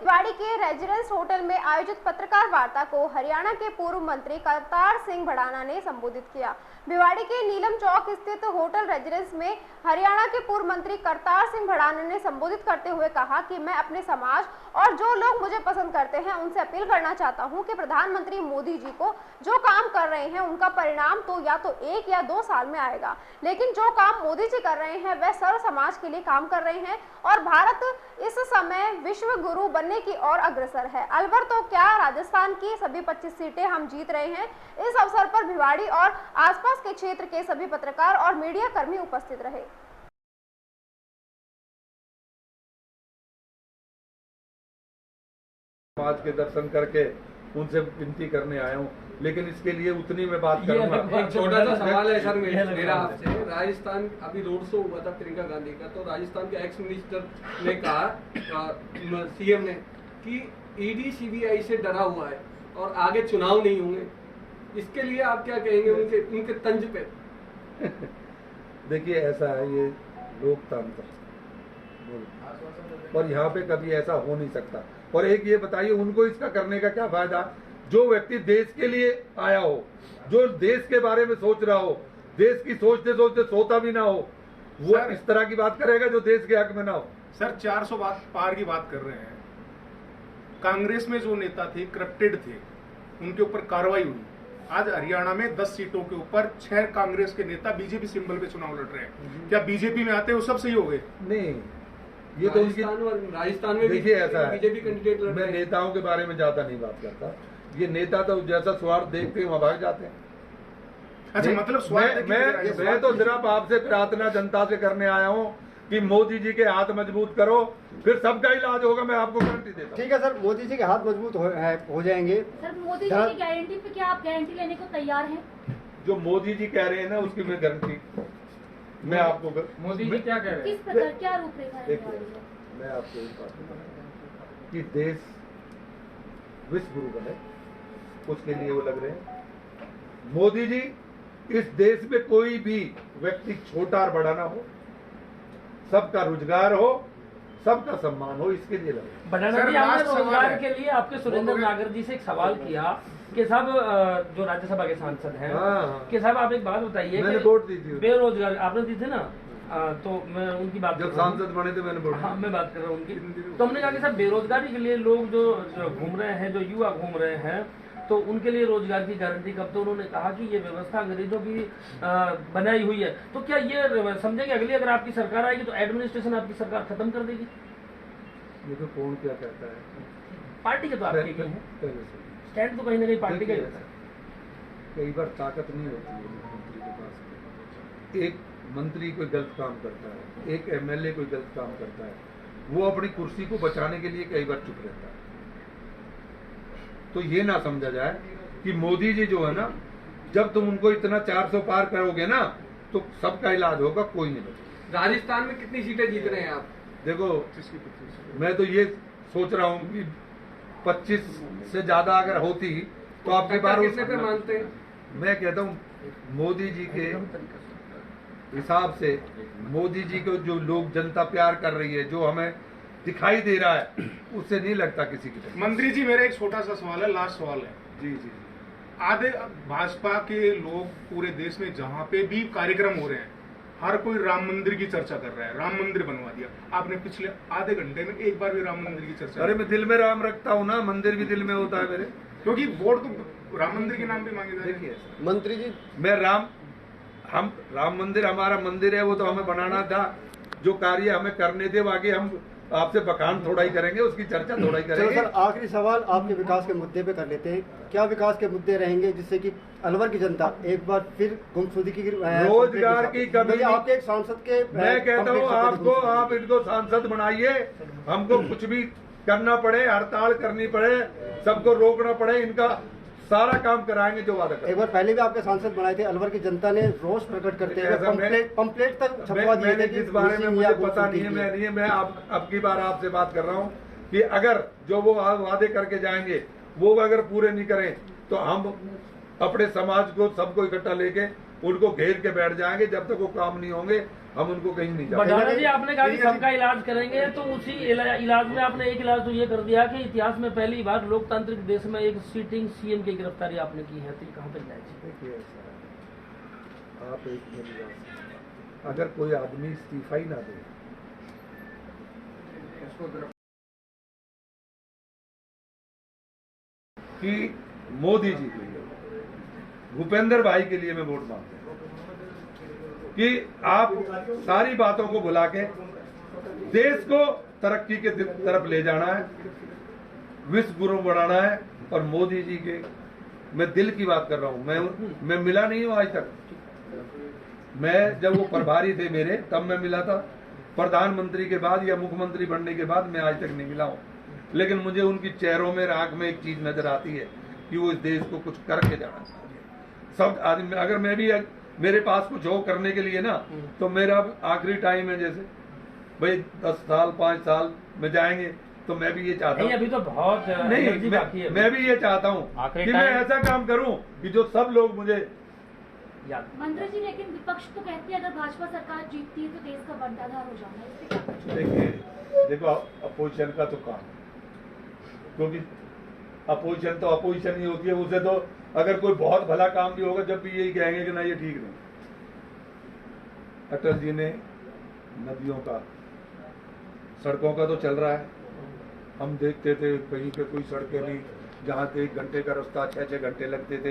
भिवाड़ी के residence hotel में आयोजित पत्रकार वार्ता को हरियाणा के पूर्व मंत्री करतार सिंह भड़ाना ने संबोधित किया। भिवाड़ी के नीलम चौक स्थित होटल रेजिडेंस में हरियाणा के पूर्व मंत्री करतार सिंह भड़ाना ने संबोधित करते हुए कहा कि मैं अपने समाज और जो लोग मुझे पसंद करते हैं उनसे अपील करना चाहता हूं कि प्रधानमंत्री मोदी जी को जो काम कर रहे हैं उनका परिणाम तो या तो 1 या 2 साल में आएगा, लेकिन जो काम मोदी जी कर रहे हैं वह सर्व समाज के लिए काम कर रहे हैं और भारत इस समय विश्व गुरु बनने की ओर अग्रसर है। अलवर तो क्या, राजस्थान की सभी 25 सीटें हम जीत रहे हैं। इस अवसर पर भिवाड़ी और आसपास के क्षेत्र के सभी पत्रकार और मीडिया कर्मी उपस्थित रहे। समाज के दर्शन करके उनसे विनती करने आया हूँ, लेकिन इसके लिए उतनी मैं बात करूंगा। एक छोटा सा सवाल है सर मेरा आपसे। राजस्थान अभी रोड शो हुआ था प्रियंका गांधी का, तो राजस्थान के एक्स मिनिस्टर ने कहा सीएम ने कि ईडी सीबीआई से डरा हुआ है और आगे चुनाव नहीं होंगे। इसके लिए आप क्या कहेंगे उनके तंज पे? देखिए, ऐसा है ये लोकतंत्र, और यहाँ पे कभी ऐसा हो नहीं सकता। और एक ये बताइए, उनको इसका करने का क्या फायदा? जो व्यक्ति देश के लिए आया हो, जो देश के बारे में सोच रहा हो, देश की सोचते सोचते सोता भी ना हो, वो इस तरह की बात करेगा जो देश के हक में ना हो। सर 400 पार की बात कर रहे हैं। कांग्रेस में जो नेता थे करप्टेड थे, उनके ऊपर कार्रवाई हुई। आज हरियाणा में 10 सीटों के ऊपर 6 कांग्रेस के नेता बीजेपी सिंबल पे चुनाव लड़ रहे हैं। क्या बीजेपी में आते वो सब सही हो गए? नहीं, ये तो उनकी राजस्थान में देखिए ऐसा है, बीजेपी कैंडिडेट लड़ रहे हैं। मैं नेताओं के बारे में ज्यादा नहीं बात करता। ये नेता तो जैसा स्वार्थ देखते हैं वहां भाग जाते हैं। अच्छा, मतलब स्वार्थ मैं तो सिर्फ आपसे प्रार्थना जनता से करने आया हूँ कि मोदी जी के हाथ मजबूत करो, फिर सबका इलाज होगा, मैं आपको गारंटी देता हूँ। ठीक है सर, मोदी जी के हाथ मजबूत हो जाएंगे। सर मोदी जी की गारंटी पे क्या आप गारंटी लेने को तैयार हैं? जो मोदी जी कह रहे हैं ना, उसकी मैं गारंटी मैं आपको मोदी जी क्या कह रहे हैं? किस प्रकार क्या रूपरेखा है? मैं आपको एक बात बताऊं कि देश विश्व गुरु बने, उसके लिए वो लग रहे हैं। मोदी जी, इस देश में कोई भी व्यक्ति छोटा और बड़ा ना हो, सबका रोजगार हो, सबका सम्मान हो, इसके लिए लगे। बनाना जी, हमने रोजगार के लिए आपके सुरेंद्र नागर जी से एक सवाल किया कि साहब जो राज्यसभा के सांसद हैं कि साहब आप एक बात बताइए, मैंने वोट दी थी, बेरोजगार आपने दी थी ना, तो मैं उनकी बात जब सांसद बने थे मैंने वोट। हाँ, मैं बात कर रहा हूँ उनकी। तो हमने कहा कि साहब बेरोजगारी के लिए लोग जो घूम रहे हैं, जो युवा घूम रहे हैं, तो उनके लिए रोजगार की गारंटी कब? तो उन्होंने कहा कि ये व्यवस्था अंग्रेजों की बनाई हुई है। तो क्या ये समझेंगे अगली अगर आपकी सरकार आएगी तो एडमिनिस्ट्रेशन आपकी सरकार खत्म कर देगी? ये तो कौन क्या कहता है? पार्टी के तो आपके ही है, स्टैंड तो कहीं ना कहीं पार्टी का ही होता है। कई बार ताकत नहीं होती है मंत्री के पास। एक मंत्री कोई गलत काम करता है, एक एमएलए कोई गलत काम करता है, वो अपनी कुर्सी को बचाने के लिए कई बार चुप रहता है। तो ये ना समझा जाए कि मोदी जी जो है ना, जब तुम उनको इतना 400 पार करोगे ना, तो सबका इलाज होगा, कोई नहीं बचेगा। राजस्थान में कितनी सीटें जीत रहे हैं आप? देखो, मैं तो ये सोच रहा हूँ कि 25 से ज्यादा अगर होती तो आपके बार कितने पे मानते हैं? मैं कहता हूँ मोदी जी के हिसाब से, मोदी जी को जो लोग जनता प्यार कर रही है, जो हमें दिखाई दे रहा है, उससे नहीं लगता किसी की। मंत्री जी, मेरा एक छोटा सा सवाल है, लास्ट सवाल है। जी जी। आधे भाजपा के लोग पूरे देश में जहां पे भी कार्यक्रम हो रहे हैं, हर कोई राम मंदिर की चर्चा कर रहा है, राम मंदिर बनवा दिया। आपने पिछले आधे घंटे में एक बार भी राम मंदिर की चर्चा? अरे मैं दिल में राम रखता हूँ ना, मंदिर भी दिल में होता है मेरे, क्योंकि वोट तो राम मंदिर के नाम पे मांगे जा रहे हैं। देखिए मंत्री जी, मैं हम राम मंदिर हमारा मंदिर है, वो तो हमें बनाना था। जो कार्य हमें करने थे, बाकी हम आपसे बखान थोड़ा ही करेंगे, उसकी चर्चा थोड़ा ही करेंगे। सर आखिरी सवाल आपके विकास के मुद्दे पे कर लेते हैं। क्या विकास के मुद्दे रहेंगे जिससे कि अलवर की जनता एक बार फिर गुमशुदगी की रोजगार की कमी? आपके एक सांसद के मैं कहता हूँ आपको, आप इनको सांसद बनाइए, हमको कुछ भी करना पड़े, हड़ताल करनी पड़े, सबको रोकना पड़े, इनका सारा काम कराएंगे जो वादा करें। एक बार पहले भी आपके सांसद बनाए थे, अलवर की जनता ने रोष प्रकट करते हुए पंपलेट तक छपवा दिए थे। जिस बारे में मुझे पता नहीं है, मैं अब की बार आपसे बात कर रहा हूँ कि अगर जो वो वादे करके जाएंगे वो अगर पूरे नहीं करें, तो हम अपने समाज को सबको इकट्ठा लेके उनको घेर के बैठ जाएंगे। जब तक वो काम नहीं होंगे हम उनको कहीं नहीं जा बटाना जी, आपने कहा कि सबका इलाज करेंगे, तो उसी इलाज में आपने एक इलाज तो ये कर दिया कि इतिहास में पहली बार लोकतांत्रिक देश में एक सीटिंग सीएम की गिरफ्तारी आपने की है, तो कहाँ तक जाएगी? देखिए ऐसा है, आप एक दिन अगर कोई आदमी इस्तीफा ही ना दे, कि मोदी जी के लिए, भूपेंद्र भाई के लिए मैं वोट मांगता हूं कि आप सारी बातों को भुला के देश को तरक्की के तरफ ले जाना है, विश्व गुरु बढ़ाना है। और मोदी जी के, मैं दिल की बात कर रहा हूं, मैं मिला नहीं हूं आज तक। मैं जब वो प्रभारी थे मेरे, तब मैं मिला था। प्रधानमंत्री के बाद या मुख्यमंत्री बनने के बाद मैं आज तक नहीं मिला हूं, लेकिन मुझे उनकी चेहरों में, आंख में एक चीज नजर आती है कि वो इस देश को कुछ करके जाना चाहते हैं। सब आदमी, अगर मैं भी, मेरे पास कुछ हो करने के लिए ना, तो मेरा आखिरी टाइम है, जैसे भाई 10 साल 5 साल में जाएंगे, तो मैं भी ये चाहता हूँ, अभी तो बहुत नहीं, मैं भी ये चाहता हूँ कि मैं ऐसा काम करूँ कि जो सब लोग मुझे याद। मंत्री जी, लेकिन विपक्ष तो कहती है अगर भाजपा सरकार जीतती है तो देश का बंटाधार हो जाना है, इस पे क्या कहना है? देखिए, देखो अपोजिशन का तो काम, क्योंकि अपोजिशन तो अपोजिशन ही होती है। उसे तो अगर कोई बहुत भला काम भी होगा, जब भी यही कहेंगे कि ना ये ठीक नहीं। अटल जी ने नदियों का, सड़कों का तो चल रहा है, हम देखते थे कहीं पे कोई सड़कें नहीं, जहां 1 घंटे का रास्ता 6-6 घंटे लगते थे।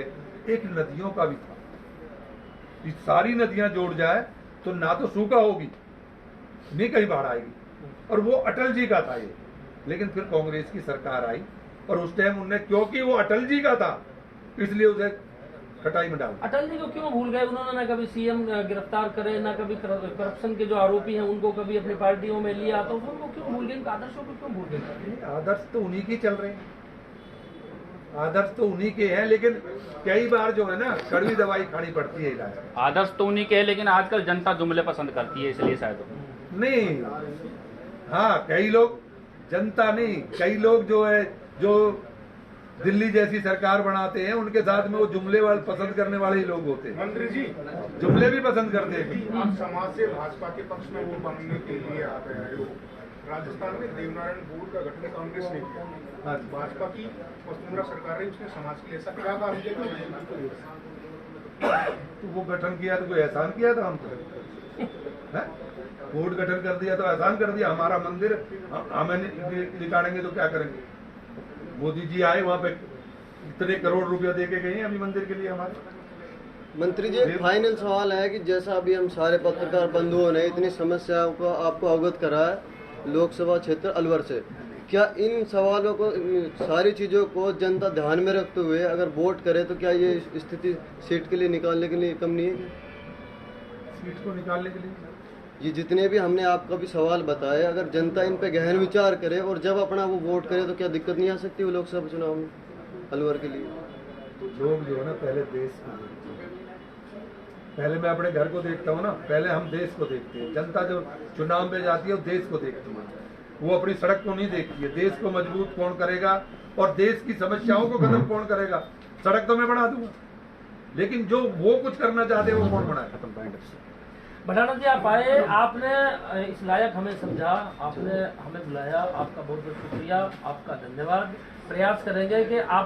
एक नदियों का भी था, ये सारी नदियां जोड़ जाए तो ना तो सूखा होगी, नहीं कहीं बाढ़ आएगी, और वो अटल जी का था ये। लेकिन फिर कांग्रेस की सरकार आई, और उस टाइम उन्हें, क्योंकि वो अटल जी का था, इसलिए उसे खटाई में डाल। अटल जी को क्यों भूल गए? उन्होंने ना कभी सीएम गिरफ्तार करे, ना कभी करप्शन के जो आरोपी हैं उनको कभी अपनी पार्टियों में लिया, तो उनको क्यों भूल गए? आदर्शों को क्यों भूल गए? आदर्श तो उन्हीं के चल रहे हैं, आदर्श तो उन्हीं के हैं, लेकिन कई बार जो है ना, कड़वी दवाई खानी पड़ती है इलाज में। आदर्श तो उन्हीं के है, लेकिन आजकल जनता जुमले पसंद करती है, इसलिए शायद नहीं। हाँ, कई लोग, जनता नहीं, कई लोग जो है, जो दिल्ली जैसी सरकार बनाते हैं, उनके साथ में वो जुमले वाले पसंद करने वाले ही लोग होते हैं। मंत्री जी, जुमले भी पसंद करते हैं। आप समाज से भाजपा के पक्ष में वोट मांगने के लिए आते हैं। राजस्थान में देवनारायण बोर्ड का गठन कांग्रेस ने किया, भाजपा की वसुंधरा सरकार है, उसने समाज के लिए ऐसा क्या काम किया? तो वो गठन किया तो कोई एहसान किया था हम तो, बोर्ड गठन कर दिया तो एहसान कर दिया। हमारा मंदिर हमें निकालेंगे तो क्या करेंगे? मोदी जी आए, वहाँ पे इतने करोड़ रुपया दे के गए हैं अभी मंदिर के लिए हमारे। मंत्री जी, फाइनल सवाल है कि जैसा अभी हम सारे पत्रकार बंधुओं ने इतनी समस्याओं को आपको अवगत करा है लोकसभा क्षेत्र अलवर से, क्या इन सवालों को, सारी चीज़ों को जनता ध्यान में रखते हुए अगर वोट करे तो क्या ये स्थिति सीट के लिए निकालने के लिए कम नहीं है? सीट को निकालने के लिए ये जितने भी हमने आपका भी सवाल बताए, अगर जनता इन पे गहन विचार करे और जब अपना वो वोट करे तो क्या दिक्कत नहीं आ सकती वो लोकसभा चुनाव में अलवर के लिए? लोग जो है ना, पहले देश को देखते हैं, पहले मैं अपने घर को देखता हूँ ना, पहले हम देश को देखते हैं। जनता जो चुनाव में जाती है वो देश को देखती है, वो अपनी सड़क को नहीं देखती है। देश को मजबूत कौन करेगा और देश की समस्याओं को खत्म कौन करेगा? सड़क तो मैं बना दूंगा, लेकिन जो वो कुछ करना चाहते हैं वो कौन बनाए? खत्म पॉइंट। भटाना जी, आप आए, आपने इस लायक हमें समझा, आपने हमें बुलाया, आपका बहुत बहुत शुक्रिया, आपका धन्यवाद। प्रयास करेंगे कि आप